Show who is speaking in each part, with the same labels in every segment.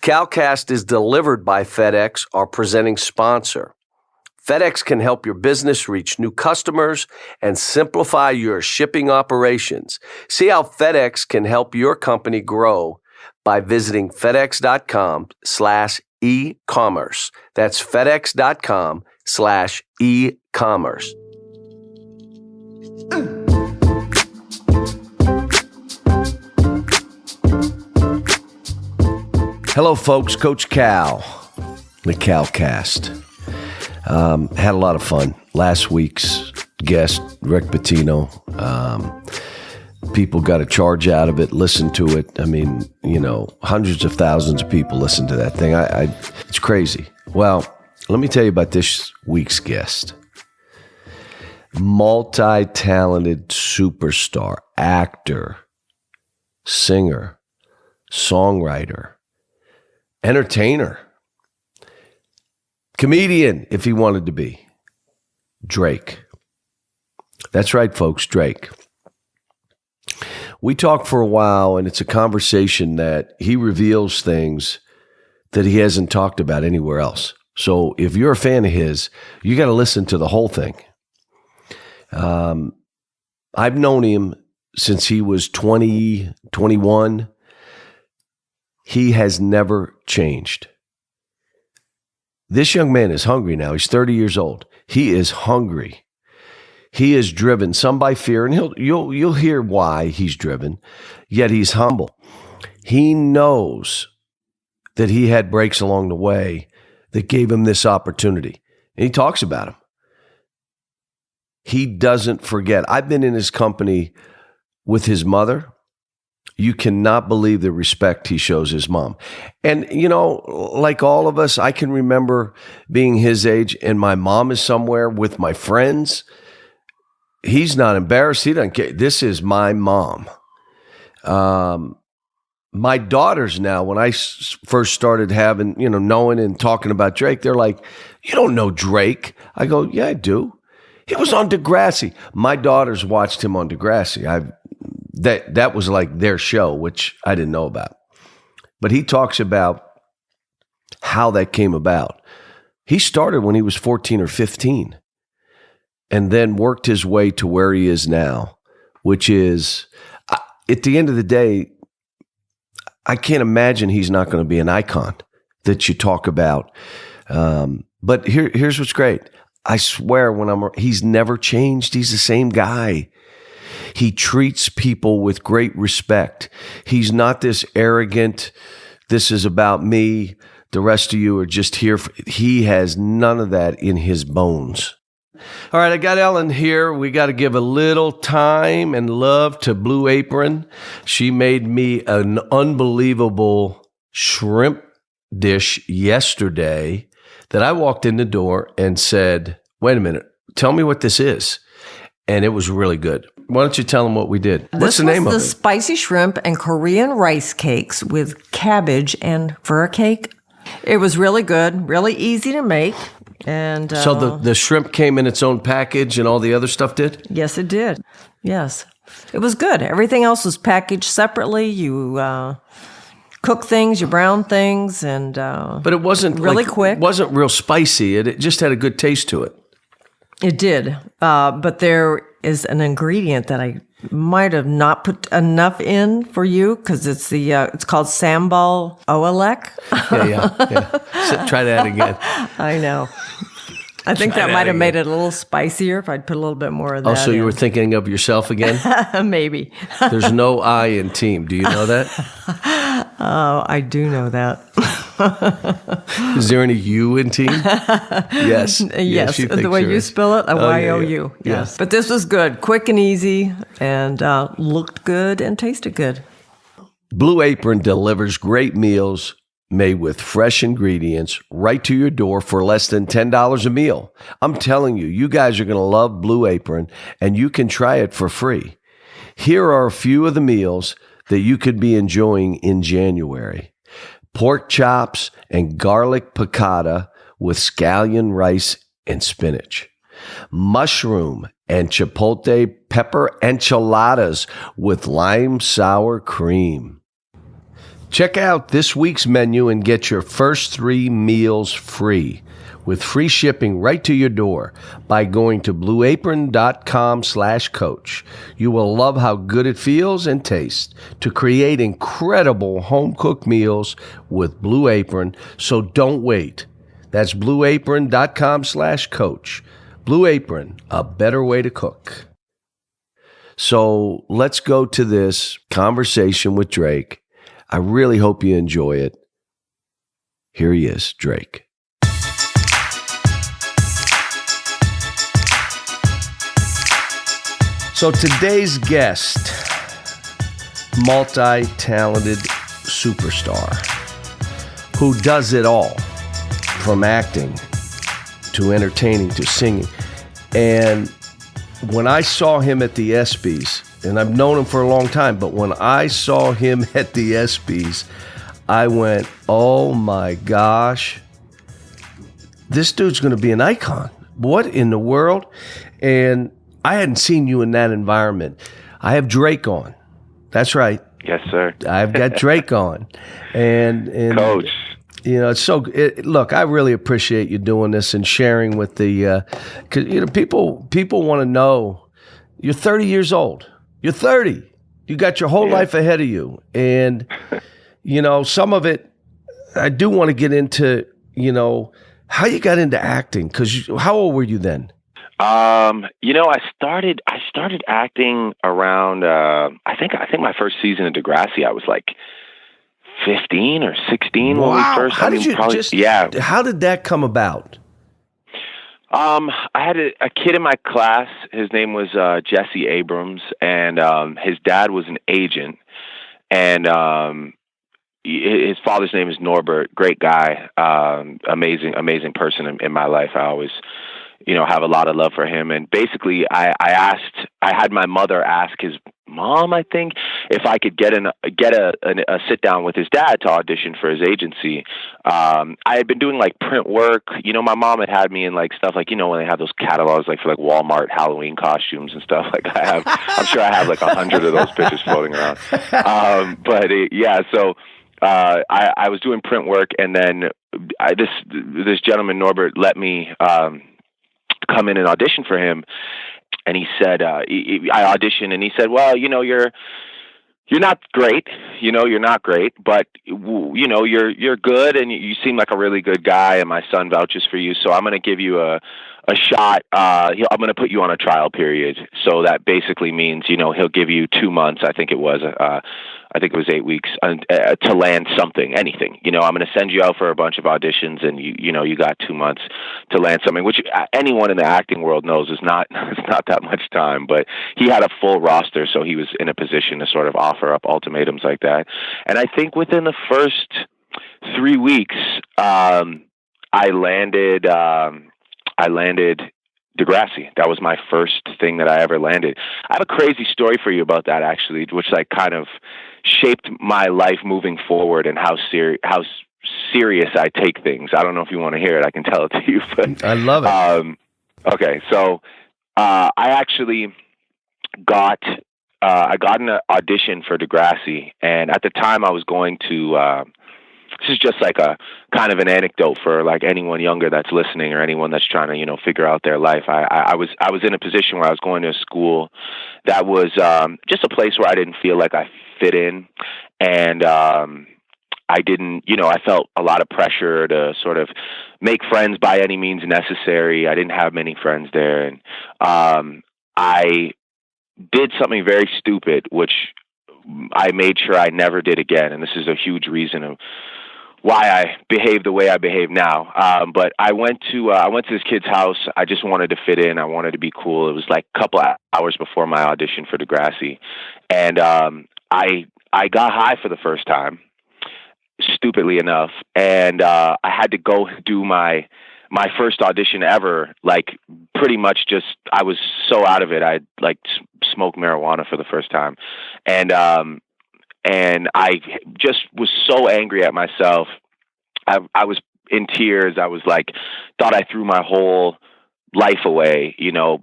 Speaker 1: CalCast is delivered by FedEx, our presenting sponsor. FedEx can help your business reach new customers and simplify your shipping operations. See how FedEx can help your company grow by visiting fedex.com/e-commerce. That's fedex.com/e-commerce. Hello, folks. Coach Cal, the CalCast. Had a lot of fun. Last week's guest, Rick Pitino. People got a charge out of it, listened to it. I mean, hundreds of thousands of people listen to that thing. It's crazy. Well, let me tell you about this week's guest. Multi-talented superstar, actor, singer, songwriter, entertainer, comedian, if he wanted to be. Drake. That's right, folks, Drake. We talked for a while, and it's a conversation that he reveals things that he hasn't talked about anywhere else. So if you're a fan of his, you got to listen to the whole thing. I've known him since he was 20, 21. He has never changed. This young man is hungry now. He's 30 years old. He is hungry. He is driven, some by fear, and you'll hear why he's driven, yet he's humble. He knows that he had breaks along the way that gave him this opportunity, and he talks about them. He doesn't forget. I've been in his company with his mother. You cannot believe the respect he shows his mom. And, like all of us, I can remember being his age and my mom is somewhere with my friends. He's not embarrassed. He doesn't care. This is my mom. My daughters now, when I first started having, knowing and talking about Drake, they're like, "You don't know Drake." I go, "Yeah, I do. He was on Degrassi." My daughters watched him on Degrassi. That was like their show, which I didn't know about. But he talks about how that came about. He started when he was 14 or 15 and then worked his way to where he is now, which is, at the end of the day, I can't imagine he's not going to be an icon that you talk about. But here's what's great. I swear he's never changed. He's the same guy. He treats people with great respect. He's not this arrogant, this is about me, the rest of you are just here. He has none of that in his bones. All right, I got Ellen here. We got to give a little time and love to Blue Apron. She made me an unbelievable shrimp dish yesterday that I walked in the door and said, "Wait a minute, tell me what this is." And it was really good. Why don't you tell them what we did? What's the name of it?
Speaker 2: This was the spicy shrimp and Korean rice cakes with cabbage and fur cake. It was really good, really easy to make. And
Speaker 1: so the shrimp came in its own package and all the other stuff did?
Speaker 2: Yes, it did. Yes. It was good. Everything else was packaged separately. You cook things, you brown things, and
Speaker 1: but it wasn't
Speaker 2: really quick.
Speaker 1: It wasn't real spicy. It just had a good taste to it.
Speaker 2: It did, but there is an ingredient that I might have not put enough in for you because it's called sambal oelek.
Speaker 1: Yeah. Try that again.
Speaker 2: I know. I think that might have made it a little spicier if I'd put a little bit more of that.
Speaker 1: Oh, so you were thinking of yourself again?
Speaker 2: Maybe.
Speaker 1: There's no I in team. Do you know that?
Speaker 2: Oh, I do know that.
Speaker 1: Is there any U in team? Yes.
Speaker 2: Yes. The way you spell it, Y-O-U.
Speaker 1: Yeah.
Speaker 2: Yes. But this was good, quick and easy, and looked good and tasted good.
Speaker 1: Blue Apron delivers great meals made with fresh ingredients right to your door for less than $10 a meal. I'm telling you, you guys are going to love Blue Apron, and you can try it for free. Here are a few of the meals that you could be enjoying in January. Pork chops and garlic piccata with scallion rice and spinach. Mushroom and chipotle pepper enchiladas with lime sour cream. Check out this week's menu and get your first 3 meals free with free shipping right to your door by going to blueapron.com/coach. You will love how good it feels and tastes to create incredible home-cooked meals with Blue Apron, so don't wait. That's blueapron.com/coach. Blue Apron, a better way to cook. So let's go to this conversation with Drake. I really hope you enjoy it. Here he is, Drake. So today's guest, multi-talented superstar who does it all, from acting to entertaining to singing. And when I saw him at the ESPYs, and I've known him for a long time, but when I saw him at the ESPYs, I went, oh my gosh, this dude's going to be an icon. What in the world? And I hadn't seen you in that environment. I have Drake on. That's right.
Speaker 3: Yes, sir.
Speaker 1: I've got Drake on. And
Speaker 3: Coach.
Speaker 1: You know, look, I really appreciate you doing this and sharing with the, cause people want to know you're 30 years old. You're 30. You got your whole life ahead of you. And, some of it, I do want to get into, how you got into acting. Cause how old were you then?
Speaker 3: I started acting around, I think my first season of Degrassi, I was like 15 or 16 when we first.
Speaker 1: How did that come about?
Speaker 3: I had a kid in my class. His name was Jesse Abrams, and his dad was an agent, and his father's name is n.o.r.e. Great guy, amazing person in my life. I always, have a lot of love for him. And basically, I had my mother ask his mom, I think, if I could get a sit down with his dad to audition for his agency. I had been doing like print work. My mom had me in like stuff like, when they have those catalogs like for like Walmart Halloween costumes and stuff like I'm sure I have like 100 of those pictures floating around. So I was doing print work, and then this gentleman, n.o.r.e., let me come in and audition for him. And he said, I auditioned, and he said, well, you're not great, you're not great, but you're good, and you seem like a really good guy, and my son vouches for you. So I'm going to give you a shot. I'm going to put you on a trial period. So that basically means, he'll give you 2 months. I think it was 8 weeks to land something, anything. I'm going to send you out for a bunch of auditions, and you got 2 months to land something, which anyone in the acting world knows is not that much time. But he had a full roster, so he was in a position to sort of offer up ultimatums like that. And I think within the first 3 weeks, I landed Degrassi. That was my first thing that I ever landed. I have a crazy story for you about that, actually, which like kind of shaped my life moving forward and how serious I take things. I don't know if you want to hear it. I can tell it to you. But
Speaker 1: I love it.
Speaker 3: Okay, so I actually got an audition for Degrassi, and at the time I was going to. This is just like a kind of an anecdote for like anyone younger that's listening or anyone that's trying to, figure out their life. I was in a position where I was going to a school that was just a place where I didn't feel like I fit in. And I didn't, I felt a lot of pressure to sort of make friends by any means necessary. I didn't have many friends there. And I did something very stupid, which I made sure I never did again. And this is a huge reason of why I behave the way I behave now. But I went to this kid's house. I just wanted to fit in. I wanted to be cool. It was like a couple hours before my audition for Degrassi. And I got high for the first time, stupidly enough. And I had to go do my first audition ever, like pretty much just, I was so out of it. I like smoked marijuana for the first time. And I just was so angry at myself. I was in tears. I was like, thought I threw my whole life away,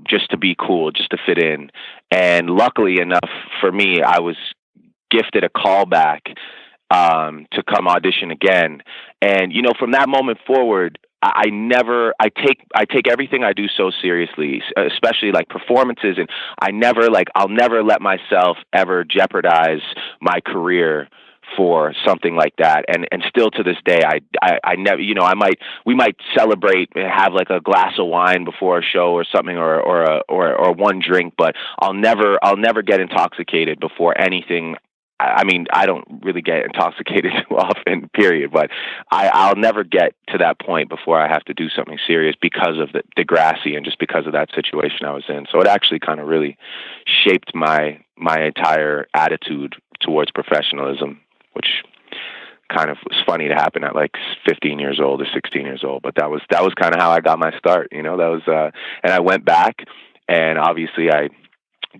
Speaker 3: just to be cool, just to fit in. And luckily enough for me, I was gifted a callback to come audition again. And, from that moment forward, I take everything I do so seriously, especially like performances. And I'll never let myself ever jeopardize my career for something like that. And still to this day, I never, we might celebrate and have like a glass of wine before a show or something, or one drink, but I'll never get intoxicated before anything. I mean, I don't really get intoxicated too often, period, but I'll never get to that point before I have to do something serious because of the Degrassi and just because of that situation I was in. So it actually kind of really shaped my entire attitude towards professionalism, which kind of was funny to happen at like 15 years old or 16 years old. But that was kind of how I got my start, that was, and I went back, and obviously I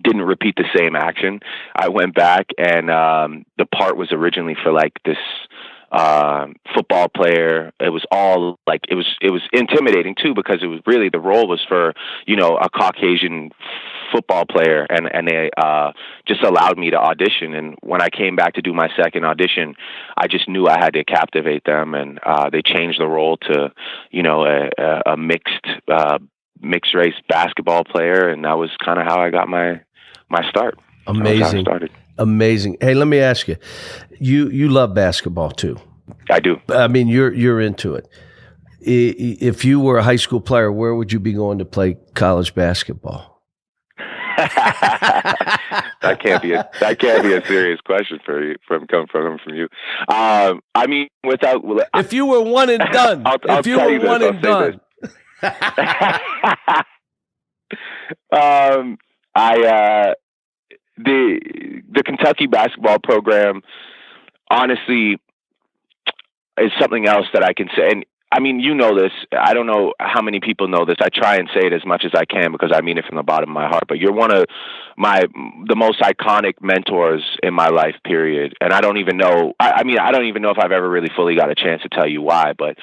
Speaker 3: didn't repeat the same action. I went back, and the part was originally for like this football player. It was all like, it was intimidating too, because it was really, the role was for, a Caucasian football player, and they just allowed me to audition. And when I came back to do my second audition, I just knew I had to captivate them, and they changed the role to, a mixed race basketball player, and that was kind of how I got my start.
Speaker 1: Amazing. Amazing. Hey, let me ask you. You love basketball too.
Speaker 3: I do.
Speaker 1: I mean, you're into it. If you were a high school player, where would you be going to play college basketball?
Speaker 3: That can't be a serious question coming from you. I mean,
Speaker 1: if you were one and done, if you were one and done.
Speaker 3: The Kentucky basketball program, honestly, is something else that I can say. And I mean, this. I don't know how many people know this. I try and say it as much as I can because I mean it from the bottom of my heart. But you're one of the most iconic mentors in my life, period. And I don't even know. I don't even know if I've ever really fully got a chance to tell you why. But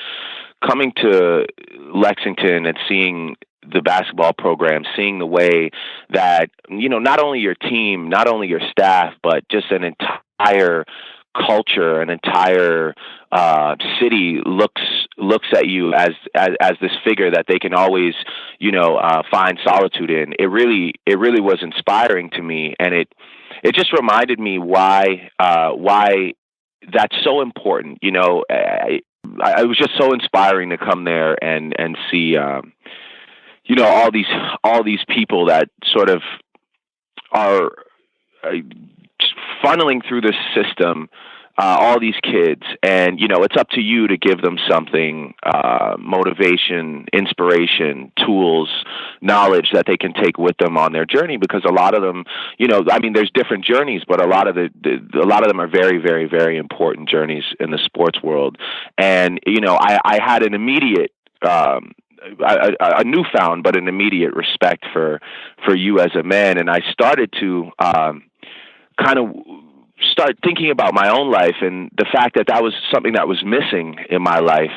Speaker 3: coming to Lexington and seeing the basketball program, seeing the way that, not only your team, not only your staff, but just an entire culture, an entire city looks at you as this figure that they can always, find solitude in. It really was inspiring to me, and it just reminded me why that's so important. It was just so inspiring to come there and see, all these people that sort of are funneling through this system, all these kids, and it's up to you to give them something, motivation, inspiration, tools, knowledge that they can take with them on their journey. Because a lot of them, there's different journeys, but a lot of them are very, very, very important journeys in the sports world. And I had an immediate, a newfound but an immediate respect for you as a man, and I started to kind of start thinking about my own life and the fact that was something that was missing in my life.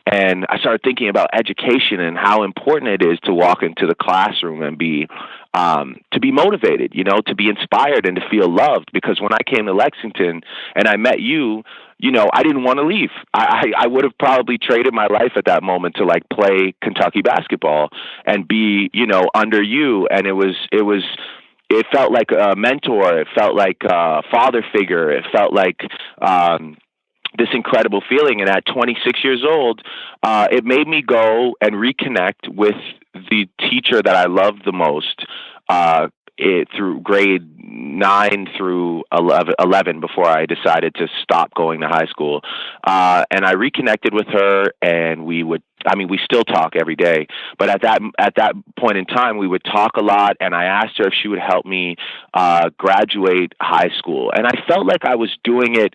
Speaker 3: And I started thinking about education and how important it is to walk into the classroom and to be motivated, to be inspired and to feel loved. Because when I came to Lexington and I met you, I didn't want to leave. I would have probably traded my life at that moment to like play Kentucky basketball and be, under you. And it felt like a mentor. It felt like a father figure. It felt like this incredible feeling. And at 26 years old, it made me go and reconnect with the teacher that I loved the most through grade 9 through 11 before I decided to stop going to high school. And I reconnected with her, and we still talk every day, but at that point in time, we would talk a lot, and I asked her if she would help me graduate high school. And I felt like I was doing it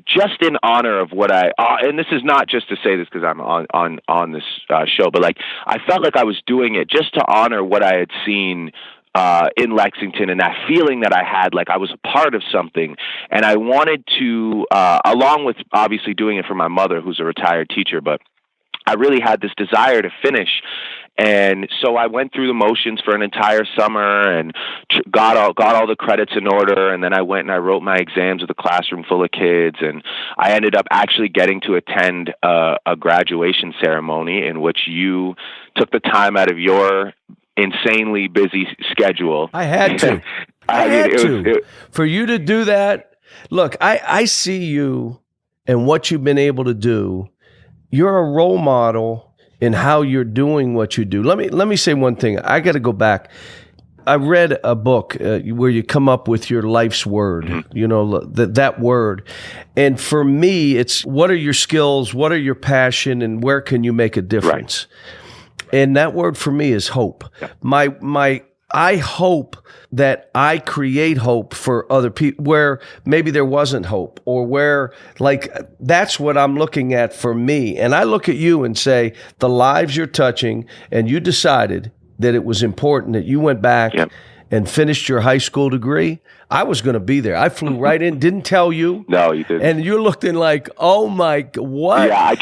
Speaker 3: just in honor of what and this is not just to say this because I'm on this show, but like I felt like I was doing it just to honor what I had seen in Lexington, and that feeling that I had, like I was a part of something. And I wanted to, along with obviously doing it for my mother, who's a retired teacher, but I really had this desire to finish And so I went through the motions for an entire summer and got all the credits in order. And then I went and I wrote my exams with a classroom full of kids. And I ended up actually getting to attend a graduation ceremony in which you took the time out of your insanely busy schedule.
Speaker 1: I had to. For you to do that. Look, I see you and what you've been able to do. You're a role model in how you're doing what you do. Let me say one thing. I got to go back. I read a book where you come up with your life's word, that word. And for me, it's what are your skills, what are your passion, and where can you make a difference? Right. And that word for me is hope. Yeah. I hope that I create hope for other people where maybe there wasn't hope, or where, like, that's what I'm looking at for me. And I look at you and say, the lives you're touching, and you decided that it was important that you went back and finished your high school degree. I was going to be there. I flew right in, didn't tell you.
Speaker 3: No, you didn't.
Speaker 1: And you're looking like, oh my, what?
Speaker 3: Yeah, I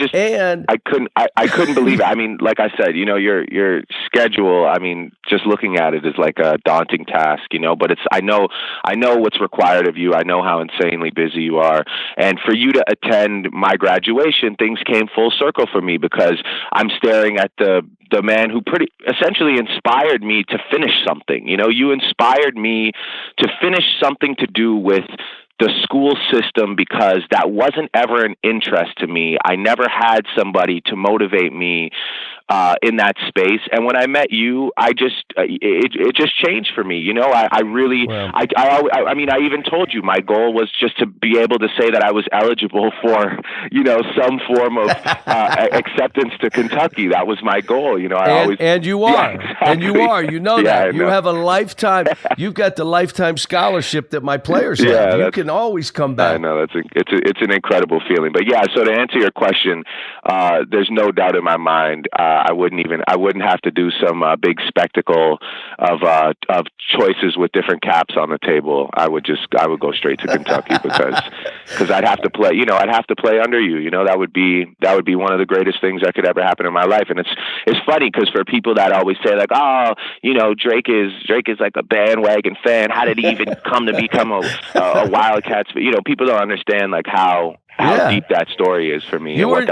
Speaker 3: couldn't believe it. I mean, like I said, your schedule, I mean, just looking at it is like a daunting task, but I know what's required of you. I know how insanely busy you are. And for you to attend my graduation, things came full circle for me, because I'm staring at the man who pretty essentially inspired me to finish something. You inspired me to finish something to do with the school system, because that wasn't ever an interest to me. I never had somebody to motivate me in that space. And when I met you, it just changed for me. I really, wow. I mean, I even told you my goal was just to be able to say that I was eligible for, some form of acceptance to Kentucky. That was my goal.
Speaker 1: And you are, yeah, exactly. And you are, that you have a lifetime, you've got the lifetime scholarship that my players have. You can always come back.
Speaker 3: I know it's an incredible feeling. But yeah, so to answer your question, there's no doubt in my mind. I wouldn't have to do some big spectacle of choices with different caps on the table. I would go straight to Kentucky because I'd have to play. I'd have to play under you. That would be one of the greatest things that could ever happen in my life. And it's funny because for people that always say like, oh, Drake is like a bandwagon fan. How did he even come to become a Wildcats? But people don't understand like how deep that story is for me. You were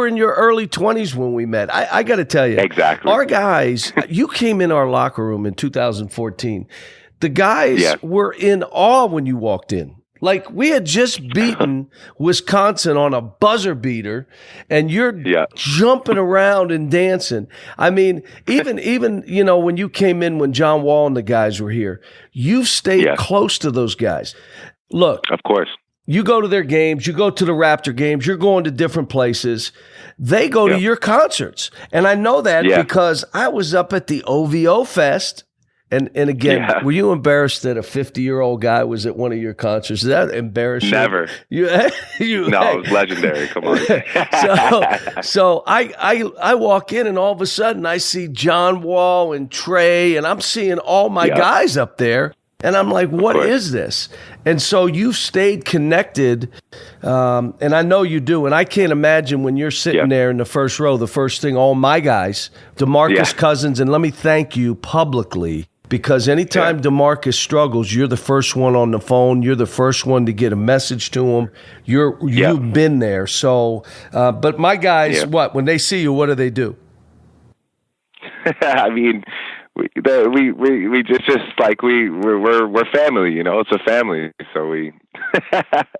Speaker 3: in
Speaker 1: your early 20s when we met. I got to tell you,
Speaker 3: exactly.
Speaker 1: Our guys, you came in our locker room in 2014. The guys were in awe when you walked in. Like, we had just beaten Wisconsin on a buzzer beater, and you're jumping around and dancing. I mean, even when you came in, when John Wall and the guys were here, you've stayed close to those guys. Look,
Speaker 3: of course.
Speaker 1: You go to their games, you go to the Raptor games, you're going to different places. They go to your concerts. And I know that because I was up at the OVO Fest. And again, were you embarrassed that a 50-year-old guy was at one of your concerts? Is that embarrassing?
Speaker 3: Never. No, it was legendary. Come on.
Speaker 1: So I walk in, and all of a sudden I see John Wall and Trey, and I'm seeing all my guys up there. And I'm like, what is this? And so you've stayed connected, and I know you do. And I can't imagine when you're sitting there in the first row, the first thing, all my guys, DeMarcus Cousins, and let me thank you publicly, because anytime DeMarcus struggles, you're the first one on the phone. You're the first one to get a message to him. You've been there. So, but my guys, when they see you, what do?
Speaker 3: I mean, we just like we're family, it's a family. So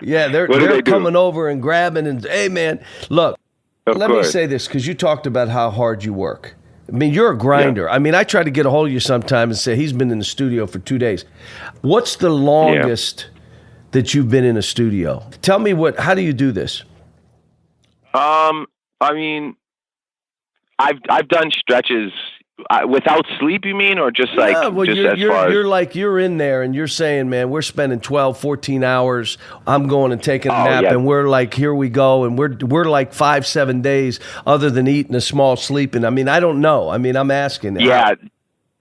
Speaker 1: they're coming over and grabbing and, hey man, look, let me say this, because you talked about how hard you work. I mean, you're a grinder. Yeah. I mean, I try to get a hold of you sometime and say he's been in the studio for 2 days. What's the longest that you've been in a studio? Tell me how do you do this?
Speaker 3: I mean, I've done stretches. Without sleep, you mean, or just like
Speaker 1: you're in there and you're saying, man, we're spending 12, 14 hours. I'm going and taking a nap, and we're like, here we go, and we're like 5-7 days, other than eating a small sleeping. I mean, I don't know. I mean, I'm asking.
Speaker 3: Yeah,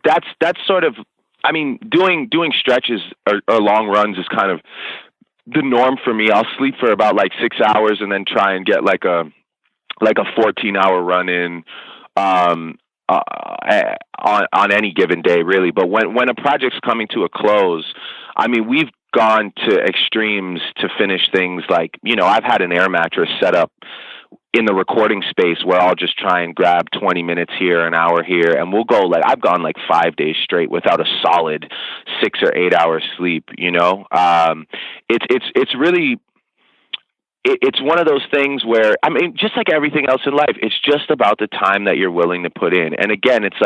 Speaker 3: that's sort of. I mean, doing stretches or long runs is kind of the norm for me. I'll sleep for about like 6 hours and then try and get like a 14-hour run in. on any given day, really. But when a project's coming to a close, I mean, we've gone to extremes to finish things like, I've had an air mattress set up in the recording space where I'll just try and grab 20 minutes here, an hour here, and we'll go I've gone 5 days straight without a solid 6 or 8 hours sleep. It's really. It's one of those things where, I mean, just like everything else in life, it's just about the time that you're willing to put in. And again, it's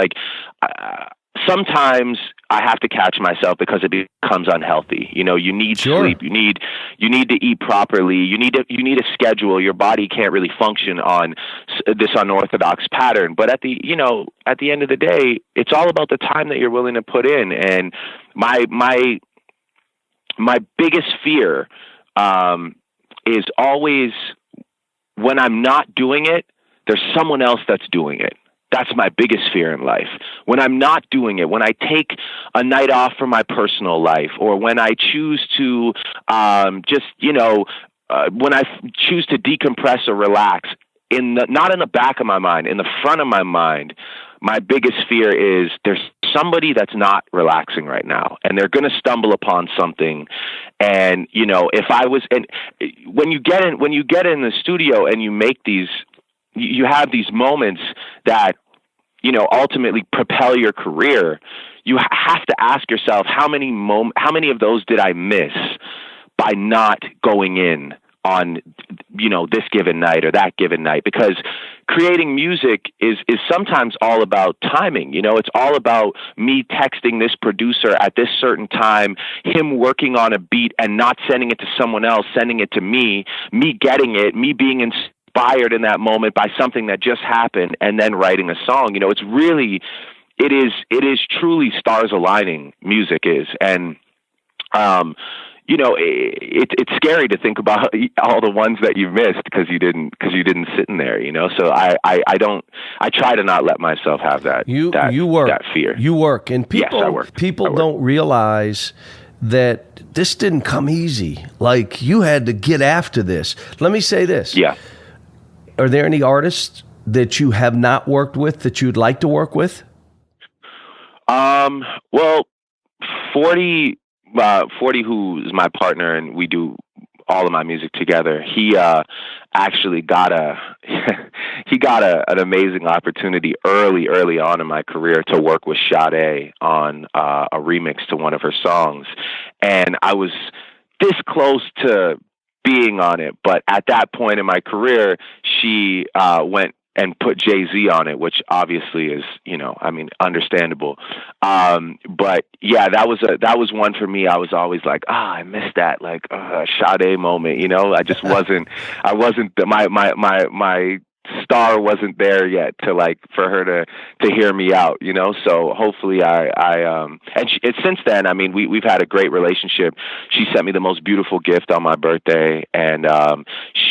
Speaker 3: sometimes I have to catch myself because it becomes unhealthy. You need sleep, you need to eat properly, you need a schedule. Your body can't really function on this unorthodox pattern. But at the end of the day, it's all about the time that you're willing to put in. And my biggest fear, is always when I'm not doing it, there's someone else that's doing it. That's my biggest fear in life. When I'm not doing it, when I take a night off from my personal life, or when I choose to when I choose to decompress or relax, not in the back of my mind, in the front of my mind, my biggest fear is there's somebody that's not relaxing right now, and they're going to stumble upon something. And if I was, and when you get in the studio and you make you have these moments that ultimately propel your career, you have to ask yourself how many of those did I miss by not going in on this given night or that given night. Because creating music is sometimes all about timing. It's all about me texting this producer at this certain time, him working on a beat and not sending it to someone else, sending it to me getting it, me being inspired in that moment by something that just happened, and then writing a song. It is truly stars aligning, music is. And it's scary to think about all the ones that you've missed because you didn't sit in there, So I try to not let myself have that. You work that fear.
Speaker 1: You work, and people
Speaker 3: yes, I work.
Speaker 1: Don't realize that this didn't come easy. Like, you had to get after this. Let me say this.
Speaker 3: Yeah.
Speaker 1: Are there any artists that you have not worked with that you'd like to work with?
Speaker 3: Well, 40, who is my partner, and we do all of my music together. He actually got an amazing opportunity early on in my career to work with Sade on a remix to one of her songs, and I was this close to being on it, but at that point in my career, she went and put Jay-Z on it, which obviously is, understandable. But yeah, that was one for me. I was always like, I missed that, Sade moment, I just wasn't, my star wasn't there yet to for her to hear me out, so hopefully since then, I mean, we've had a great relationship. She sent me the most beautiful gift on my birthday, and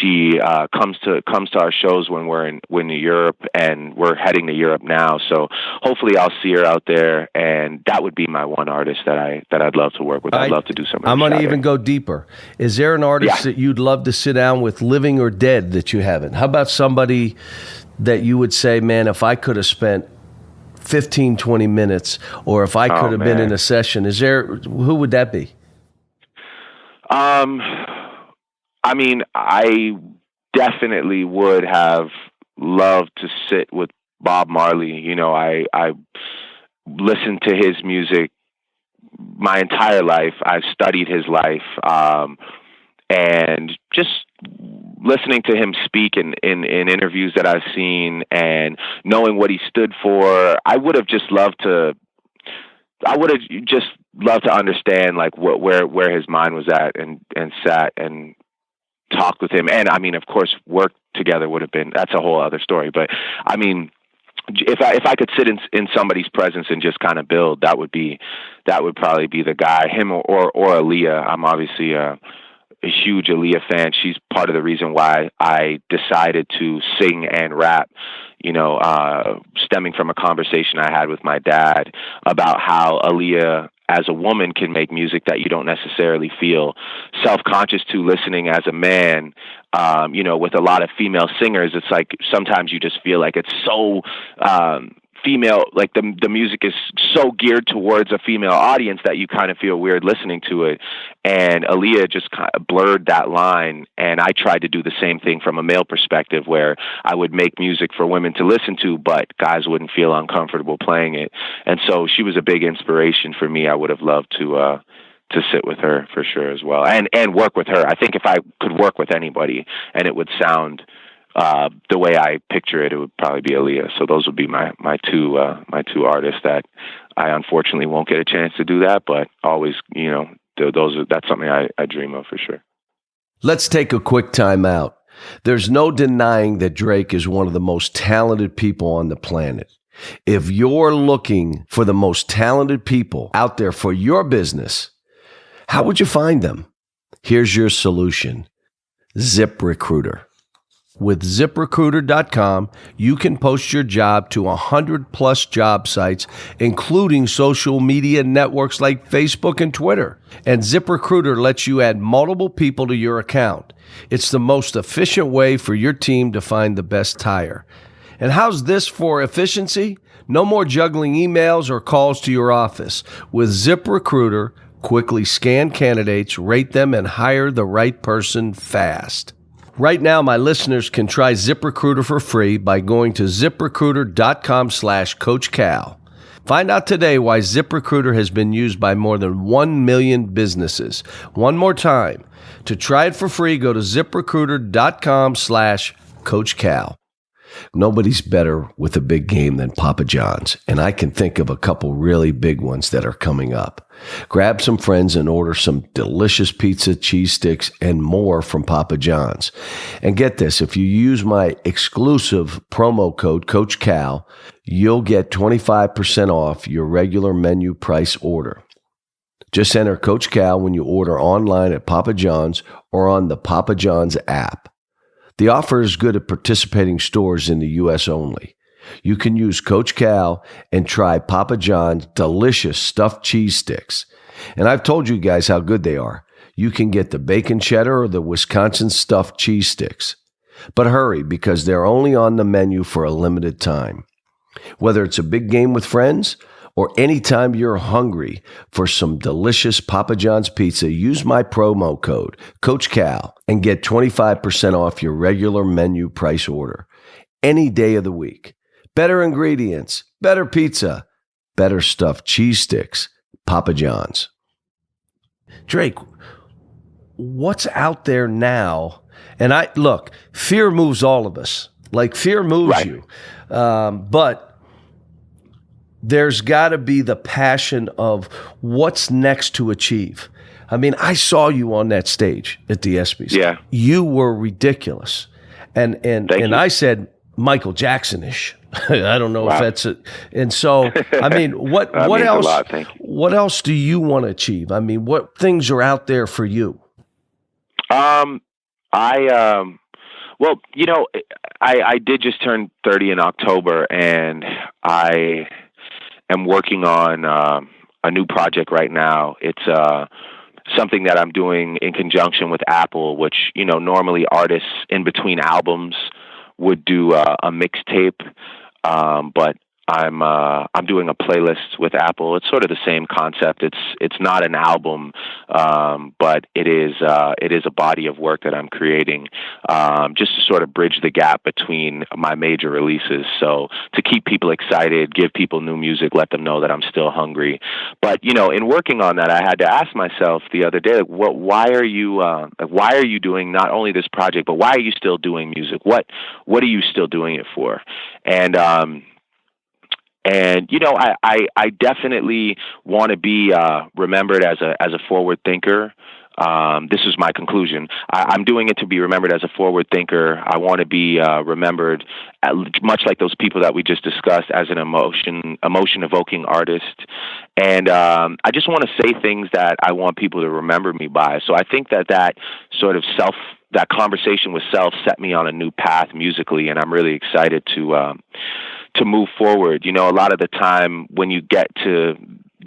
Speaker 3: she comes to our shows when we're in Europe, and we're heading to Europe now, so hopefully I'll see her out there, and that would be my one artist that I'd love to work with. I'd love to do something.
Speaker 1: I'm going to even go deeper. Is there an artist that you'd love to sit down with, living or dead, that you haven't? How about somebody that you would say, man, if I could have spent 15, 20 minutes, or if I could have been in a session, who would that be?
Speaker 3: I mean, I definitely would have loved to sit with Bob Marley. I listened to his music my entire life. I've studied his life, and just listening to him speak in interviews that I've seen and knowing what he stood for, I would have just loved to understand where his mind was at and sat and talked with him. And I mean, of course, work together that's a whole other story. But I mean, if I could sit in somebody's presence and just kind of build, that would probably be the guy, him or Aaliyah. I'm obviously a huge Aaliyah fan. She's part of the reason why I decided to sing and rap, stemming from a conversation I had with my dad about how Aaliyah as a woman can make music that you don't necessarily feel self-conscious to listening as a man. With a lot of female singers, it's like sometimes you just feel like it's so female, like the music is so geared towards a female audience that you kind of feel weird listening to it. And Aaliyah just kind of blurred that line. And I tried to do the same thing from a male perspective, where I would make music for women to listen to, but guys wouldn't feel uncomfortable playing it. And so she was a big inspiration for me. I would have loved to sit with her for sure as well, and work with her. I think if I could work with anybody and it would sound the way I picture it, it would probably be Aaliyah. So those would be my two artists that I unfortunately won't get a chance to do that, but always, that's something I dream of for sure.
Speaker 1: Let's take a quick time out. There's no denying that Drake is one of the most talented people on the planet. If you're looking for the most talented people out there for your business, how would you find them? Here's your solution: ZipRecruiter. With ZipRecruiter.com, you can post your job to 100+ job sites, including social media networks like Facebook and Twitter. And ZipRecruiter lets you add multiple people to your account. It's the most efficient way for your team to find the best hire. And how's this for efficiency? No more juggling emails or calls to your office. With ZipRecruiter, quickly scan candidates, rate them, and hire the right person fast. Right now, my listeners can try ZipRecruiter for free by going to ZipRecruiter.com/Coach Cal. Find out today why ZipRecruiter has been used by more than 1 million businesses. One more time. To try it for free, go to ZipRecruiter.com/Coach Cal. Nobody's better with a big game than Papa John's, and I can think of a couple really big ones that are coming up. Grab some friends and order some delicious pizza, cheese sticks, and more from Papa John's. And get this, if you use my exclusive promo code, Coach Cal, you'll get 25% off your regular menu price order. Just enter Coach Cal when you order online at Papa John's or on the Papa John's app. The offer is good at participating stores in the U.S. only. You can use Coach Cal and try Papa John's delicious stuffed cheese sticks. And I've told you guys how good they are. You can get the bacon cheddar or the Wisconsin stuffed cheese sticks. But hurry, because they're only on the menu for a limited time. Whether it's a big game with friends or anytime you're hungry for some delicious Papa John's pizza, use my promo code, Coach Cal, and get 25% off your regular menu price order any day of the week. Better ingredients, better pizza, better stuffed cheese sticks, Papa John's. Drake, what's out there now? And look, fear moves all of us. Like fear moves
Speaker 3: right.
Speaker 1: you. But there's got to be the passion of what's next to achieve. I mean, I saw you on that stage at the ESPYs.
Speaker 3: Yeah.
Speaker 1: You were ridiculous. And I said Michael Jackson-ish. I don't know if that's it. And so, I mean, what else? What else do you want to achieve? I mean, what things are out there for you?
Speaker 3: I did just turn 30 in October, and I am working on a new project right now. It's something that I'm doing in conjunction with Apple, which, normally artists in between albums would do a mixtape, but I'm doing a playlist with Apple. It's sort of the same concept. It's not an album, but it is a body of work that I'm creating, just to sort of bridge the gap between my major releases. So to keep people excited, give people new music, let them know that I'm still hungry. But in working on that, I had to ask myself the other day, why are you doing not only this project, but why are you still doing music? What are you still doing it for? And I definitely want to be remembered as a forward thinker. This is my conclusion. I'm doing it to be remembered as a forward thinker. I want to be remembered, much like those people that we just discussed, as an emotion-evoking artist. And I just want to say things that I want people to remember me by. So I think that sort of that conversation with self set me on a new path musically, and I'm really excited to move forward. A lot of the time when you get to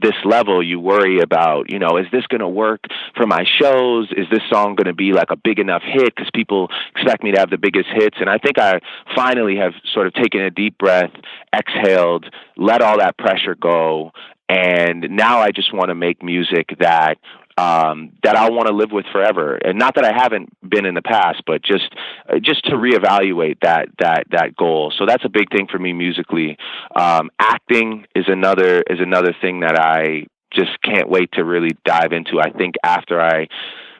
Speaker 3: this level, you worry about, is this going to work for my shows? Is this song going to be like a big enough hit? Because people expect me to have the biggest hits. And I think I finally have sort of taken a deep breath, exhaled, let all that pressure go. And now I just want to make music that I want to live with forever. And not that I haven't been in the past, but just to reevaluate that goal. So that's a big thing for me musically. Acting is another thing that I just can't wait to really dive into. I think after I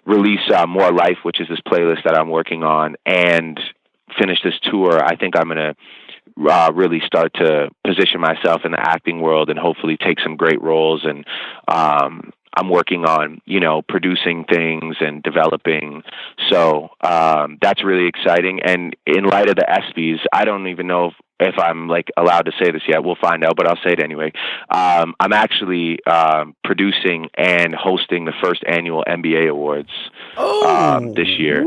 Speaker 3: release More Life, which is this playlist that I'm working on, and finish this tour, I think I'm going to really start to position myself in the acting world and hopefully take some great roles. And I'm working on, producing things and developing. So that's really exciting. And in light of the ESPYs, I don't even know if I'm like allowed to say this yet. We'll find out, but I'll say it anyway. I'm actually producing and hosting the first annual NBA Awards this year.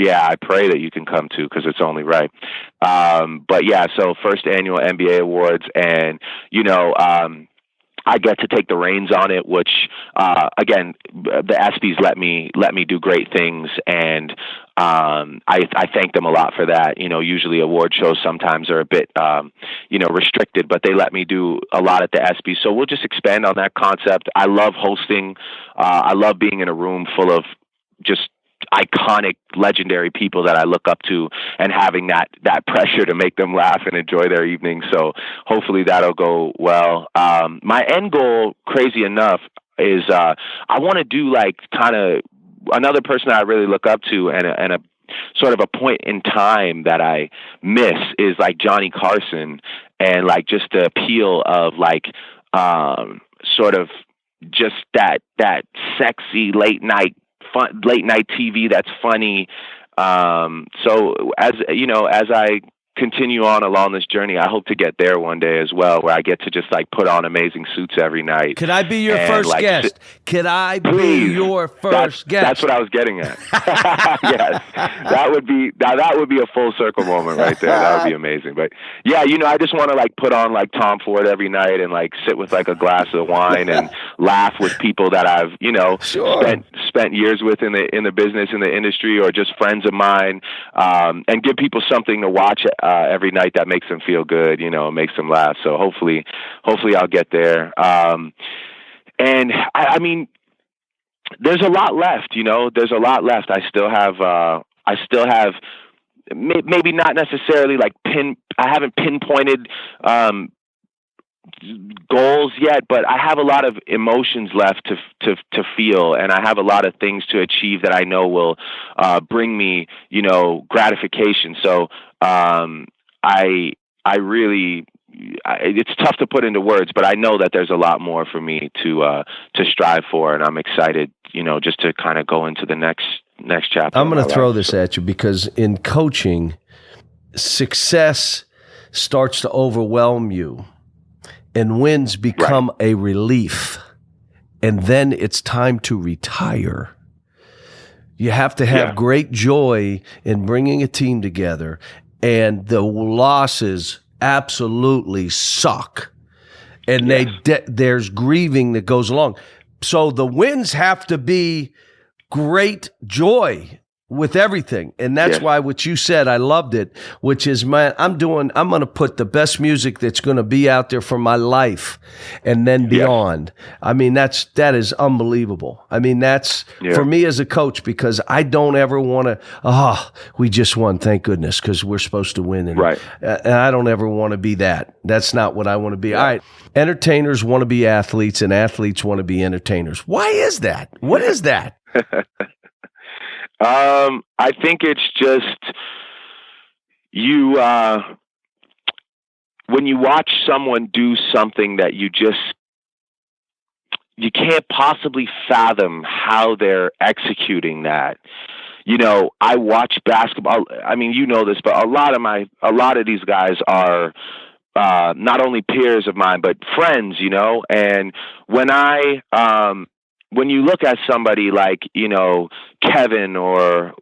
Speaker 3: I pray that you can come to, because it's only right. But yeah, so first annual NBA Awards, and I get to take the reins on it, which again, the ESPYs let me do great things, and I thank them a lot for that. Usually award shows sometimes are a bit restricted, but they let me do a lot at the ESPYs. So we'll just expand on that concept. I love hosting. I love being in a room full of just iconic, legendary people that I look up to, and having that pressure to make them laugh and enjoy their evening. So hopefully that'll go well. My end goal, crazy enough, is I want to do like kind of another person I really look up to, and a sort of a point in time that I miss is like Johnny Carson, and like just the appeal of like sort of just that sexy late night TV that's funny. So as I continue on along this journey, I hope to get there one day as well, where I get to just like put on amazing suits every night.
Speaker 1: Could I be your first guest? Could I be your first guest?
Speaker 3: That's what I was getting at. Yes, that would be a full circle moment right there. That would be amazing. But yeah, I just want to like put on like Tom Ford every night and like sit with like a glass of wine and laugh with people that I've spent years with in the business, in the industry, or just friends of mine, and give people something to watch every night that makes them feel good, makes them laugh. So hopefully I'll get there. And I mean, there's a lot left, there's a lot left. I still have maybe not necessarily like I haven't pinpointed, goals yet, but I have a lot of emotions left to feel, and I have a lot of things to achieve that I know will bring me, gratification. So I really, it's tough to put into words, but I know that there's a lot more for me to strive for, and I'm excited, just to kind of go into the next chapter.
Speaker 1: I'm going to throw this at you, because in coaching, success starts to overwhelm you, and wins become a relief, and then it's time to retire. You have to have great joy in bringing a team together, and the losses absolutely suck, and there's grieving that goes along. So the wins have to be great joy with everything. And that's why what you said, I loved it, which is, man, I'm going to put the best music that's going to be out there for my life and then beyond. I mean, that is unbelievable. I mean, that's for me as a coach, because I don't ever want to, we just won, thank goodness, because we're supposed to win. And, and I don't ever want to be that. That's not what I want to be. All right. Entertainers want to be athletes, and athletes want to be entertainers. Why is that? What is that?
Speaker 3: I think it's just when you watch someone do something that you can't possibly fathom how they're executing that. I watch basketball. I mean, this, but a lot of these guys are not only peers of mine, but friends, and when you look at somebody like, Kevin or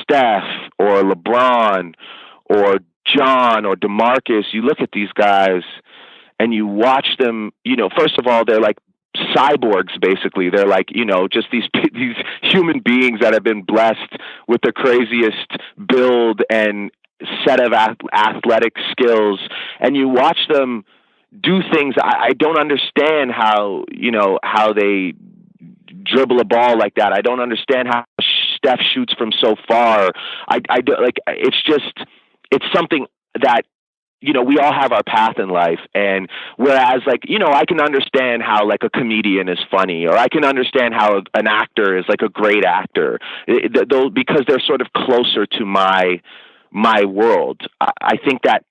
Speaker 3: Steph or LeBron or John or DeMarcus, you look at these guys and you watch them, first of all, they're like cyborgs, basically. They're like, just these human beings that have been blessed with the craziest build and set of athletic skills. And you watch them do things. I don't understand how they dribble a ball like that. I don't understand how Steph shoots from so far. I do, like, it's something that, we all have our path in life. And whereas, like, I can understand how, like, a comedian is funny, or I can understand how an actor is like a great actor, because they're sort of closer to my world. I think that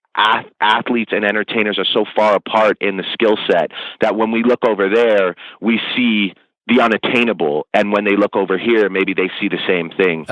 Speaker 3: athletes and entertainers are so far apart in the skill set that when we look over there, we see the unattainable, and when they look over here, maybe they see the same thing.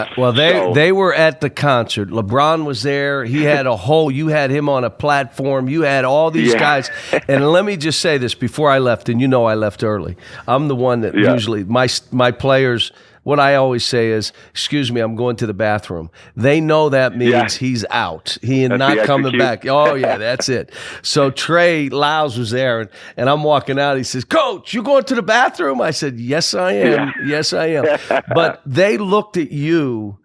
Speaker 1: They were at the concert. LeBron was there. He had you had him on a platform. You had all these guys. And let me just say this before I left, and I left early. I'm the one that usually, my players, what I always say is, excuse me, I'm going to the bathroom. They know that means he's out. He is not coming back. Oh, yeah, that's it. So Trey Lyles was there, and I'm walking out. He says, Coach, you going to the bathroom? I said, yes, I am. Yeah. Yes, I am. But they looked at you,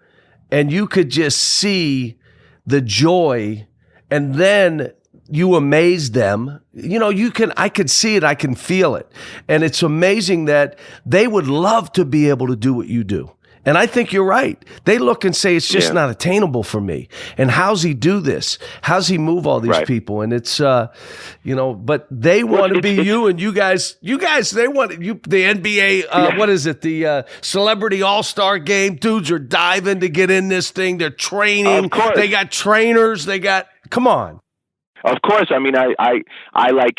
Speaker 1: and you could just see the joy, and then you amazed them. I could see it. I can feel it. And it's amazing that they would love to be able to do what you do. And I think you're right. They look and say, it's just not attainable for me. And how's he do this? How's he move all these people? And it's, but they want to be you, and you guys, they want you, the NBA, what is it? The Celebrity All-Star Game. Dudes are diving to get in this thing. They're training.
Speaker 3: Of course.
Speaker 1: They got trainers. Come on.
Speaker 3: Of course. I mean, I like,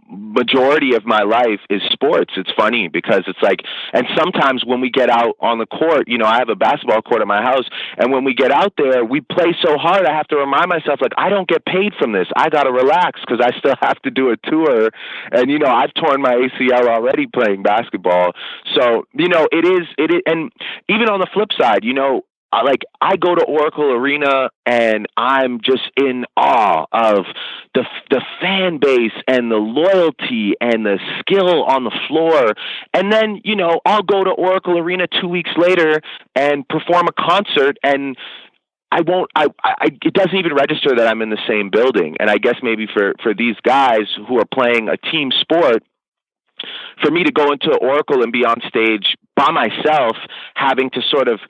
Speaker 3: majority of my life is sports. It's funny because it's like, and sometimes when we get out on the court, I have a basketball court at my house, and when we get out there, we play so hard, I have to remind myself, like, I don't get paid from this. I got to relax because I still have to do a tour. And, I've torn my ACL already playing basketball. So, it is, and even on the flip side, I go to Oracle Arena and I'm just in awe of the fan base and the loyalty and the skill on the floor. And then, I'll go to Oracle Arena 2 weeks later and perform a concert, and it doesn't even register that I'm in the same building. And I guess maybe for these guys who are playing a team sport, for me to go into Oracle and be on stage by myself, having to sort of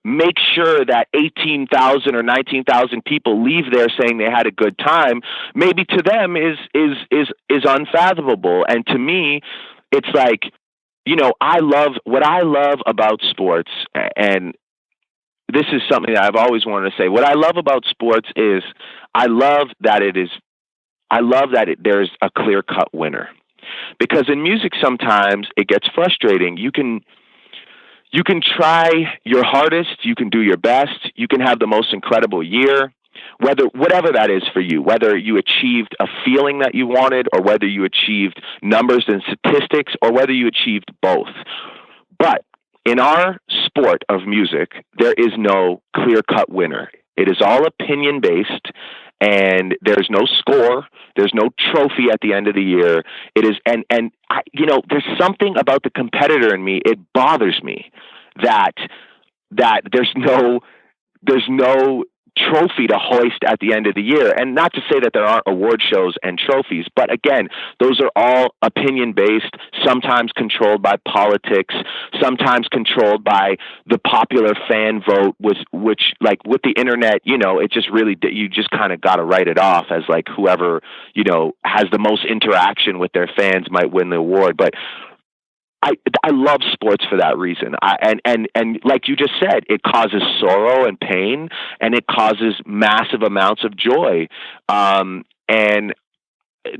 Speaker 3: make sure that 18,000 or 19,000 people leave there saying they had a good time, maybe to them is unfathomable. And to me, it's like, what I love about sports, and this is something that I've always wanted to say. What I love about sports is I love that there's a clear-cut winner. Because in music, sometimes it gets frustrating. You can try your hardest, you can do your best, you can have the most incredible year, whatever that is for you, whether you achieved a feeling that you wanted, or whether you achieved numbers and statistics, or whether you achieved both. But in our sport of music, there is no clear-cut winner. It is all opinion-based, and there's no score. There's no trophy at the end of the year. It is, and there's something about the competitor in me. It bothers me that there's no trophy to hoist at the end of the year. And not to say that there aren't award shows and trophies, but again, those are all opinion-based, sometimes controlled by politics, sometimes controlled by the popular fan vote, which like with the internet, it just really, you just kind of got to write it off as like whoever, has the most interaction with their fans might win the award. But I love sports for that reason. And like you just said, it causes sorrow and pain, and it causes massive amounts of joy. And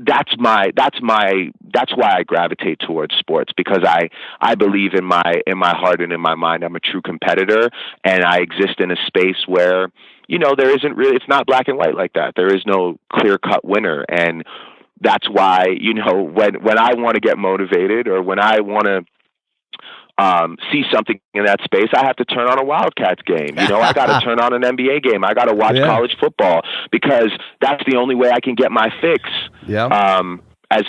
Speaker 3: that's why I gravitate towards sports, because I believe in my heart and in my mind, I'm a true competitor, and I exist in a space where, there isn't really, it's not black and white like that. There is no clear cut winner. And that's why, when I want to get motivated, or when I want to see something in that space, I have to turn on a Wildcats game. I got to turn on an NBA game. I got to watch college football because that's the only way I can get my fix.
Speaker 1: Yeah.
Speaker 3: As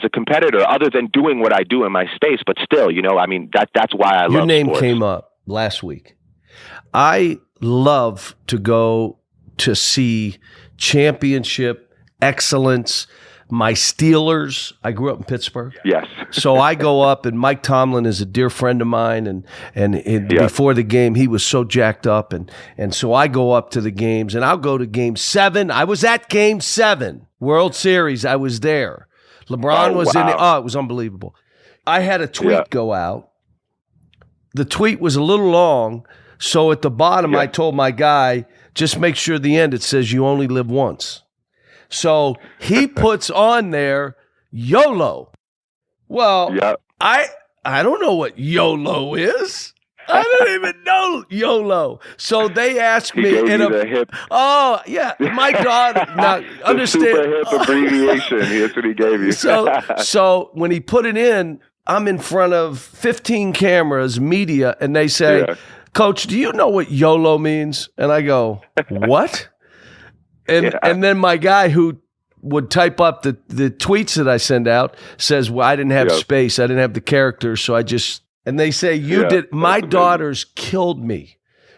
Speaker 3: a competitor, other than doing what I do in my space, but still, that's why I love
Speaker 1: Your name
Speaker 3: sports.
Speaker 1: came up last week. I love to go to see championship excellence. My Steelers, I grew up in Pittsburgh.
Speaker 3: Yes.
Speaker 1: So I go up, and Mike Tomlin is a dear friend of mine, and before the game, he was so jacked up, and so I go up to the games, and I'll go to Game 7. I was at Game 7, World Series. I was there. LeBron was in it. Oh, it was unbelievable. I had a tweet go out. The tweet was a little long, so at the bottom, I told my guy, just make sure at the end it says you only live once. So he puts on there YOLO. Well, I don't know what YOLO is. I don't even know YOLO. So they asked me
Speaker 3: in a hip.
Speaker 1: Oh yeah, my daughter. Now understand.
Speaker 3: Super hip abbreviation. That's what he gave you.
Speaker 1: So when he put it in, I'm in front of 15 cameras, media, and they say, "Coach, do you know what YOLO means?" And I go, "What?" And then my guy who would type up the tweets that I send out says, well, I didn't have space. I didn't have the characters. So and they say, you did. My daughters killed me.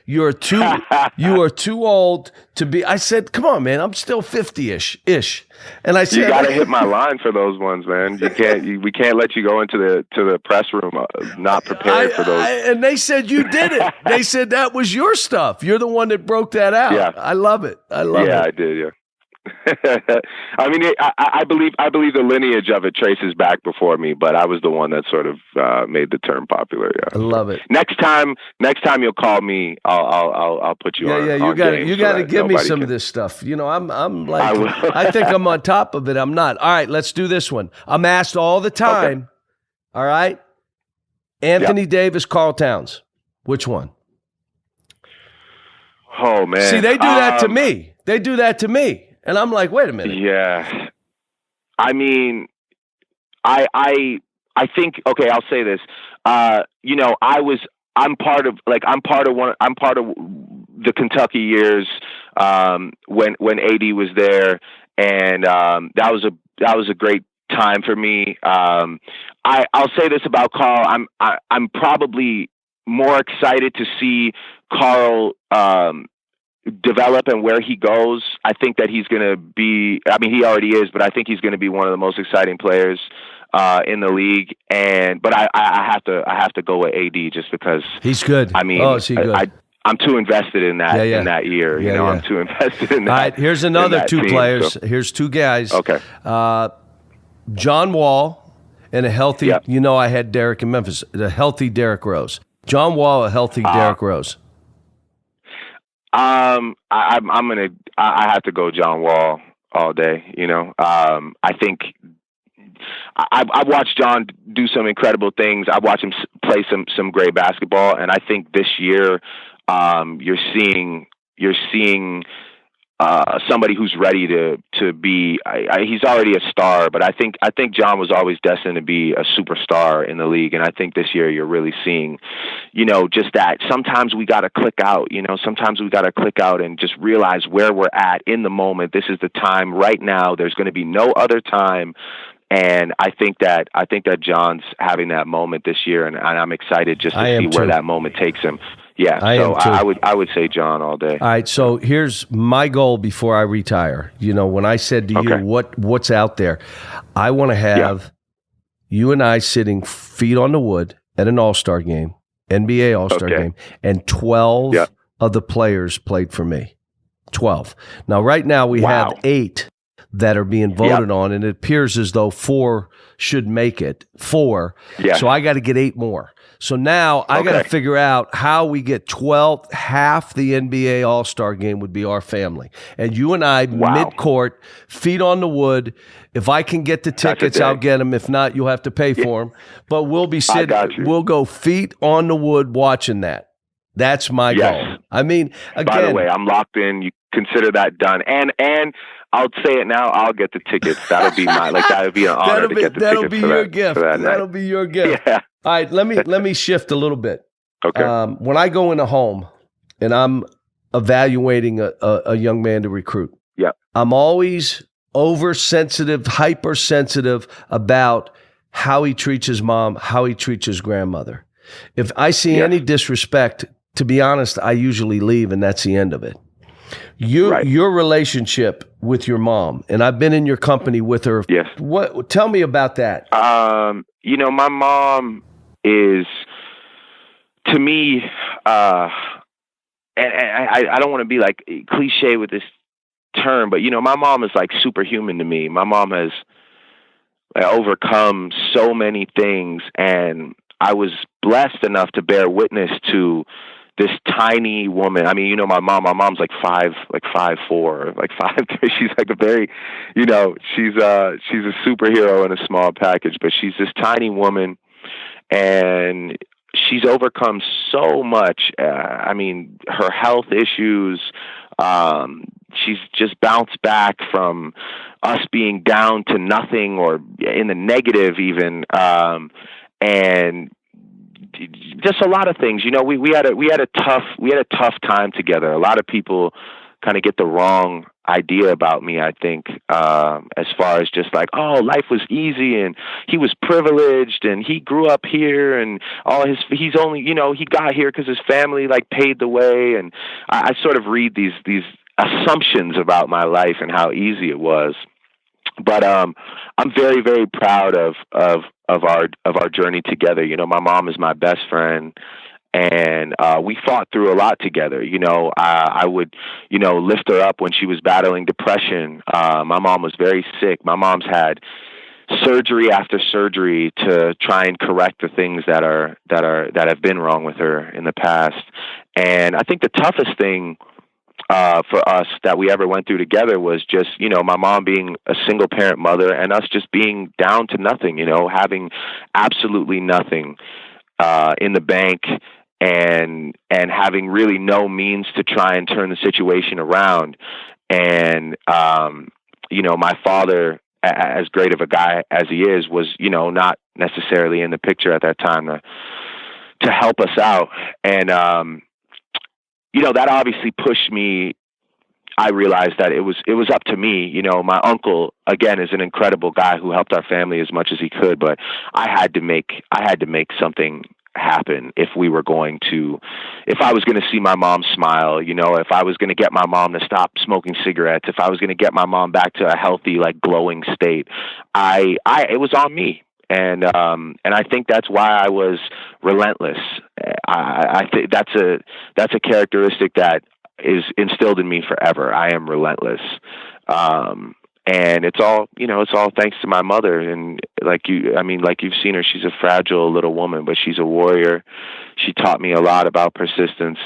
Speaker 1: You are too old to be. I said, come on, man. I'm still 50-ish. And I said,
Speaker 3: you got to hit my line for those ones, man. You can't. We can't let you go into the press room not prepared for those.
Speaker 1: And they said you did it. They said that was your stuff. You're the one that broke that out. Yeah. I love it.
Speaker 3: Yeah, I did. Yeah. I mean, I believe the lineage of it traces back before me, but I was the one that sort of made the term popular. Yeah,
Speaker 1: I love it.
Speaker 3: Next time you'll call me, I'll put you on.
Speaker 1: Yeah, you got to give me some of this stuff. I'm like, I think I'm on top of it. I'm not. All right, let's do this one. I'm asked all the time. Okay. All right, Anthony Davis, Karl Towns, which one?
Speaker 3: Oh man,
Speaker 1: see, they do that to me. They do that to me. And I'm like, wait a minute.
Speaker 3: Yeah. I mean, I think, okay, I'll say this. I'm part of the Kentucky years, when AD was there. And, that was a great time for me. I'll say this about Karl. I'm probably more excited to see Karl, develop and where he goes. I think that he's going to be, I mean, he already is, but I think he's going to be one of the most exciting players in the league. But I have to go with AD just because
Speaker 1: he's good.
Speaker 3: I mean,
Speaker 1: is he good?
Speaker 3: I'm too invested in that in that year. I'm too invested in that.
Speaker 1: All right, here's another two team, players. So. Here's two guys.
Speaker 3: Okay.
Speaker 1: John Wall and a healthy. I had Derek in Memphis. A healthy Derrick Rose. John Wall, a healthy Derrick Rose.
Speaker 3: I have to go John Wall all day. I think I've watched John do some incredible things. I've watched him play some great basketball, and I think this year you're seeing somebody who's ready to be. He's already a star, but I think John was always destined to be a superstar in the league, and I think this year you're really seeing, just that. Sometimes we got to click out. Sometimes we got to click out and just realize where we're at in the moment. This is the time right now. There's going to be no other time. And I think that John's having that moment this year, and I'm excited just to see where that moment takes him. Yeah, I would say John all day.
Speaker 1: All right, so here's my goal before I retire. When I said to you, what's out there, I want to have you and I sitting feet on the wood at an All-Star game, NBA All-Star game, and 12 of the players played for me. 12. Now, right now we have 8 that are being voted on, and it appears as though 4 should make it. 4. Yeah. So I got to get 8 more. So now I got to figure out how we get 12. Half the NBA All-Star game would be our family. And you and I, mid-court, feet on the wood. If I can get the tickets, I'll get them. If not, you'll have to pay for them. But we'll be sitting, we'll go feet on the wood watching that. That's my goal. I mean, again.
Speaker 3: By the way, I'm locked in. You consider that done. And I'll say it now. I'll get the tickets. That'll be that'll be an honor to get the tickets.
Speaker 1: That'll be your gift. That'll be your gift.
Speaker 3: Yeah.
Speaker 1: All right, let me shift a little bit.
Speaker 3: Okay.
Speaker 1: When I go in a home and I'm evaluating a young man to recruit,
Speaker 3: Yeah.
Speaker 1: I'm always oversensitive, hypersensitive about how he treats his mom, how he treats his grandmother. If I see any disrespect, to be honest, I usually leave, and that's the end of it. Your relationship with your mom, and I've been in your company with her.
Speaker 3: Yes.
Speaker 1: Tell me about that.
Speaker 3: My mom is, to me, and I don't want to be like cliche with this term, but my mom is like superhuman to me. My mom has overcome so many things, and I was blessed enough to bear witness to this tiny woman. I mean, my mom's like 5'4", like 5'3". She's like a very, she's a superhero in a small package, but she's this tiny woman, and she's overcome so much. I mean, her health issues, she's just bounced back from us being down to nothing or in the negative even. And just a lot of things, we had a tough time together. A lot of people kind of get the wrong idea about me, I think, as far as just like, oh, life was easy and he was privileged and he grew up here and he's only, he got here because his family like paid the way. And I sort of read these assumptions about my life and how easy it was. But I'm very, very proud of our journey together. My mom is my best friend, and we fought through a lot together. I would lift her up when she was battling depression. My mom was very sick. My mom's had surgery after surgery to try and correct the things that have been wrong with her in the past. And I think the toughest thing for us that we ever went through together was just, my mom being a single parent mother and us just being down to nothing, having absolutely nothing in the bank and having really no means to try and turn the situation around. And, my father, as great of a guy as he is, was, not necessarily in the picture at that time to help us out. And, that obviously pushed me. I realized that it was up to me. My uncle, again, is an incredible guy who helped our family as much as he could, but I had to make something happen if I was going to see my mom smile, if I was going to get my mom to stop smoking cigarettes, if I was going to get my mom back to a healthy, like glowing state, it was on me. And I think that's why I was relentless. I think that's a characteristic that is instilled in me forever. I am relentless. And it's all thanks to my mother. And you've seen her, she's a fragile little woman, but she's a warrior. She taught me a lot about persistence.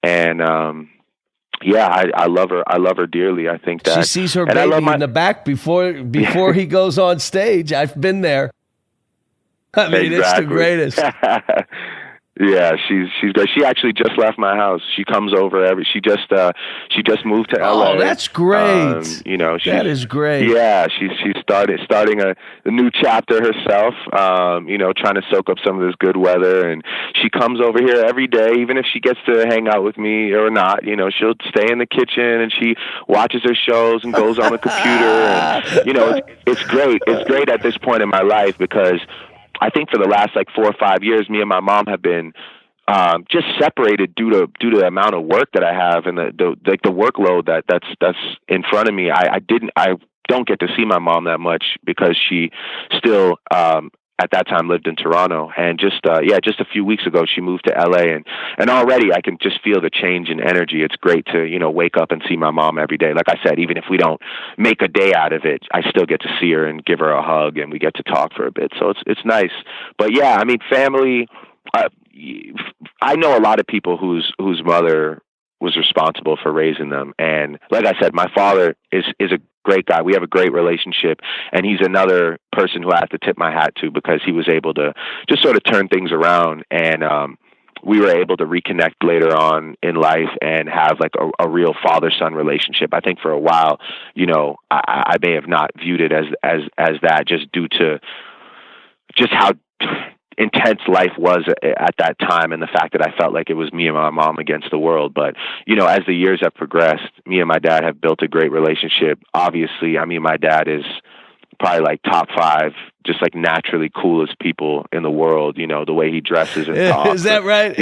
Speaker 3: And, I love her. I love her dearly. I think that
Speaker 1: she sees her baby in the back before he goes on stage. I've been there. I mean, It's the greatest.
Speaker 3: Yeah, she's great. She actually just left my house. She comes over she just moved to LA.
Speaker 1: Oh, that's great. That is great.
Speaker 3: Yeah, she's starting a new chapter herself. Trying to soak up some of this good weather, and she comes over here every day, even if she gets to hang out with me or not. She'll stay in the kitchen and she watches her shows and goes on the computer. And it's great. It's great at this point in my life because I think for the last 4 or 5 years, me and my mom have been just separated due to the amount of work that I have and the workload that's in front of me. I don't get to see my mom that much because she still at that time lived in Toronto, and just a few weeks ago she moved to LA, and already I can just feel the change in energy. It's great to wake up and see my mom every day. Like I said, even if we don't make a day out of it, I still get to see her and give her a hug, and we get to talk for a bit. So it's nice. But yeah, I mean, family. I know a lot of people whose mother was responsible for raising them, and like I said, my father is a great guy. We have a great relationship, and he's another person who I have to tip my hat to because he was able to just sort of turn things around, and we were able to reconnect later on in life and have a real father-son relationship. I think for a while, I may have not viewed it as that just due to just how intense life was at that time, and the fact that I felt like it was me and my mom against the world. But, as the years have progressed, me and my dad have built a great relationship. Obviously, I mean, my dad is probably like top 5, just like naturally coolest people in the world. The way he dresses and talks.
Speaker 1: Is that right?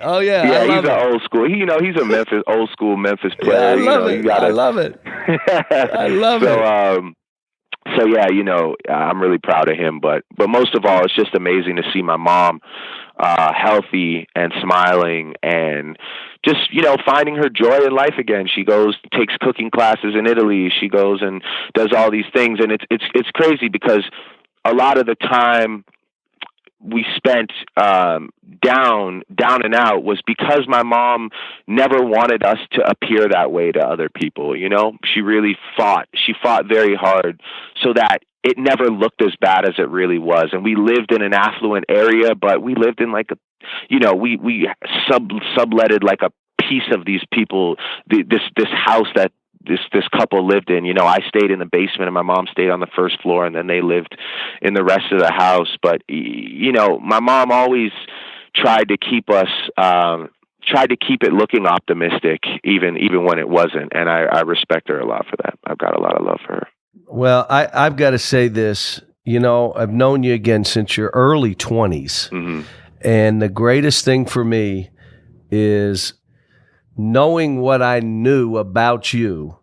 Speaker 1: Oh yeah.
Speaker 3: Yeah,
Speaker 1: I love
Speaker 3: he's
Speaker 1: it.
Speaker 3: an old school. He's a old school Memphis player.
Speaker 1: Yeah, I love it. I love it.
Speaker 3: So yeah, I'm really proud of him. But most of all, it's just amazing to see my mom healthy and smiling and just, finding her joy in life again. She takes cooking classes in Italy. She goes and does all these things. And it's crazy because a lot of the time we spent down and out was because my mom never wanted us to appear that way to other people. She really fought. She fought very hard so that it never looked as bad as it really was. And we lived in an affluent area, but we lived in like we subletted like a piece of these people, this house that this couple lived in. I stayed in the basement and my mom stayed on the first floor, and then they lived in the rest of the house. But my mom always tried to keep it looking optimistic, even when it wasn't. And I respect her a lot for that. I've got a lot of love for her.
Speaker 1: Well, I've got to say this. I've known you again since your early 20s.
Speaker 3: Mm-hmm.
Speaker 1: And the greatest thing for me is knowing what I knew about you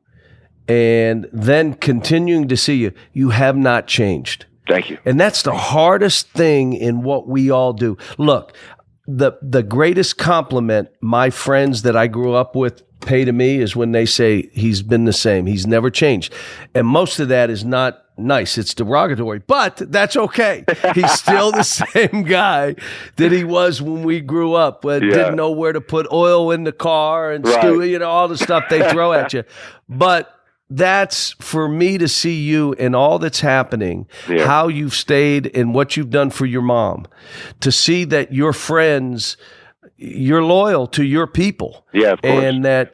Speaker 1: and then continuing to see you. You have not changed.
Speaker 3: Thank you.
Speaker 1: And that's the hardest thing in what we all do. Look, the greatest compliment my friends that I grew up with pay to me is when they say he's been the same. He's never changed. And most of that is not nice. It's derogatory, but that's okay. He's still the same guy that he was when we grew up, but didn't know where to put oil in the car and all the stuff they throw at you. But that's for me to see you and all that's happening, how you've stayed and what you've done for your mom, to see that your friends, you're loyal to your people.
Speaker 3: Yeah, of course.
Speaker 1: And that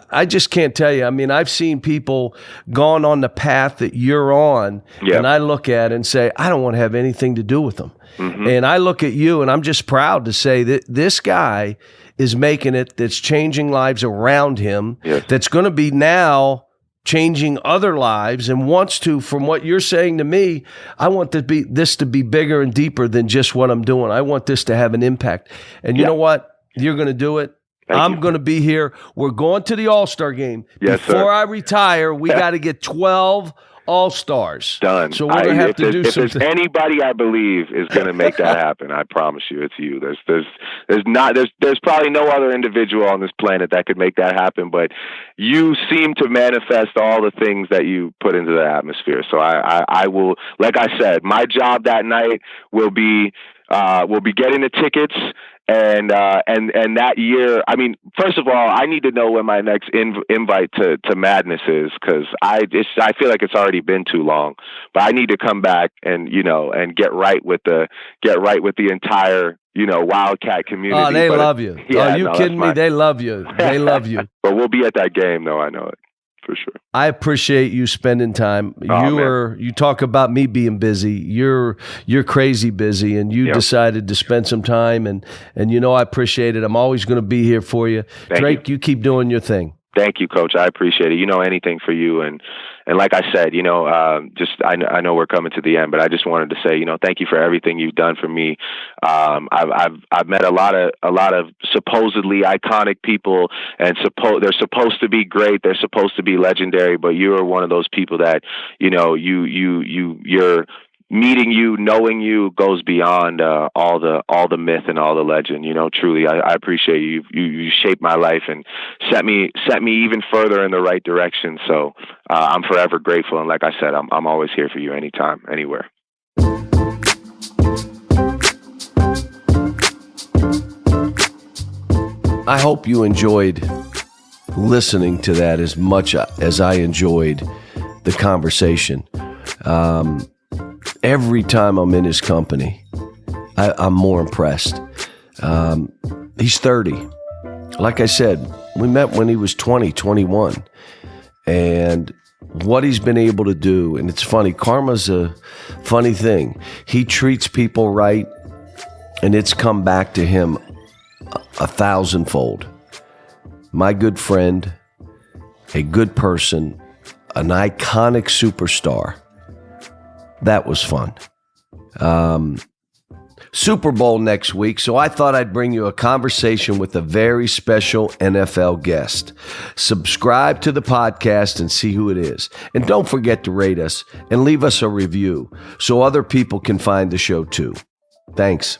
Speaker 1: I just can't tell you. I mean, I've seen people gone on the path that you're on, and I look at it and say, I don't want to have anything to do with them. Mm-hmm. And I look at you and I'm just proud to say that this guy is making it, that's changing lives around him, that's going to be now changing other lives, and wants to, from what you're saying to me, I want this to be bigger and deeper than just what I'm doing. I want this to have an impact. And you know what? You're going to do it. I'm going to be here. We're going to the All-Star game.
Speaker 3: Yes,
Speaker 1: Before
Speaker 3: sir.
Speaker 1: I retire, we got to get 12 All-Stars.
Speaker 3: Done.
Speaker 1: So we're going to have to do something.
Speaker 3: If there's anybody I believe is going to make that happen, I promise you it's you. There's probably no other individual on this planet that could make that happen, but you seem to manifest all the things that you put into the atmosphere. So I will, like I said, my job that night will be getting the tickets. And that year, I mean, first of all, I need to know when my next invite to Madness is, because I feel like it's already been too long. But I need to come back and and get right with the entire Wildcat community.
Speaker 1: Oh, they love you.
Speaker 3: Yeah,
Speaker 1: are you kidding me? They love you. They love you.
Speaker 3: But we'll be at that game, though. I know it. For sure.
Speaker 1: I appreciate you spending time. You talk about me being busy. You're crazy busy, and you decided to spend some time, and I appreciate it. I'm always going to be here for you. Drake, you keep doing your thing.
Speaker 3: Thank you, Coach. I appreciate it. Anything for you, and like I said, I know we're coming to the end, but I just wanted to say, thank you for everything you've done for me. I've met a lot of supposedly iconic people, and they're supposed to be great, they're supposed to be legendary, but you are one of those people that you're meeting you, knowing you goes beyond all the myth and all the legend. Truly, I appreciate you. You shaped my life and set me even further in the right direction. So I'm forever grateful. And like I said, I'm always here for you, anytime, anywhere.
Speaker 1: I hope you enjoyed listening to that as much as I enjoyed the conversation. Every time I'm in his company, I'm more impressed. He's 30. Like I said, we met when he was 20, 21. And what he's been able to do. And it's funny. Karma's a funny thing. He treats people right, and it's come back to him a thousandfold. My good friend, a good person, an iconic superstar. That was fun. Super Bowl next week, so I thought I'd bring you a conversation with a very special NFL guest. Subscribe to the podcast and see who it is. And don't forget to rate us and leave us a review so other people can find the show too. Thanks.